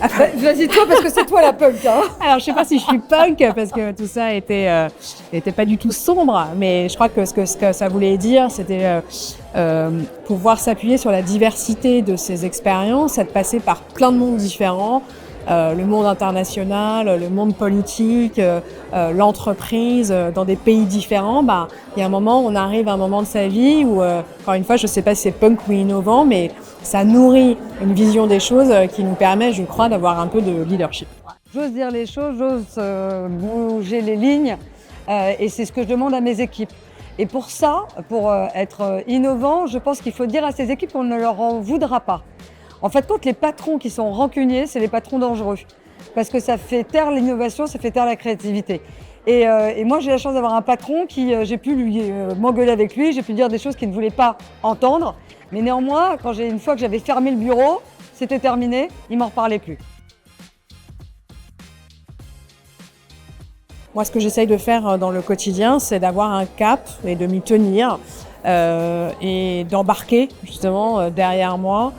Vas-y toi parce que c'est toi la punk. Hein. Alors, je sais pas si je suis punk parce que tout ça était pas du tout sombre, mais je crois que ce que ça voulait dire, c'était pouvoir s'appuyer sur la diversité de ces expériences, être passé par plein de mondes différents, le monde international, le monde politique, l'entreprise, dans des pays différents. Bah, il y a un moment, on arrive à un moment de sa vie où, encore une fois, je sais pas si c'est punk ou innovant, mais ça nourrit une vision des choses qui nous permet, je crois, d'avoir un peu de leadership. J'ose dire les choses, j'ose bouger les lignes et c'est ce que je demande à mes équipes. Et pour ça, pour être innovant, je pense qu'il faut dire à ces équipes qu'on ne leur en voudra pas. En fait, quand les patrons qui sont rancuniers, c'est les patrons dangereux. Parce que ça fait taire l'innovation, ça fait taire la créativité. Et moi, j'ai la chance d'avoir un patron qui, j'ai pu m'engueuler avec lui, j'ai pu dire des choses qu'il ne voulait pas entendre. Mais néanmoins, une fois que j'avais fermé le bureau, c'était terminé, il ne m'en reparlait plus. Moi, ce que j'essaye de faire dans le quotidien, c'est d'avoir un cap et de m'y tenir et d'embarquer justement derrière moi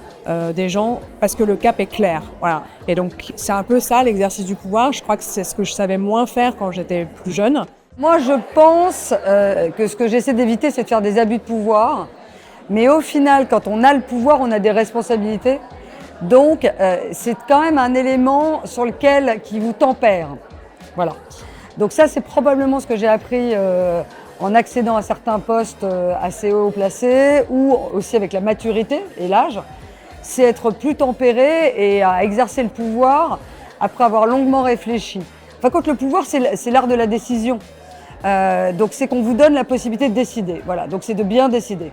des gens parce que le cap est clair. Voilà. Et donc, c'est un peu ça l'exercice du pouvoir. Je crois que c'est ce que je savais moins faire quand j'étais plus jeune. Moi, je pense que ce que j'essaie d'éviter, c'est de faire des abus de pouvoir. Mais au final, quand on a le pouvoir, on a des responsabilités. Donc, c'est quand même un élément qui vous tempère. Voilà. Donc ça, c'est probablement ce que j'ai appris en accédant à certains postes assez haut placés ou aussi avec la maturité et l'âge. C'est être plus tempéré et à exercer le pouvoir après avoir longuement réfléchi. Enfin, quand le pouvoir, c'est l'art de la décision. Donc c'est qu'on vous donne la possibilité de décider. Voilà, donc c'est de bien décider.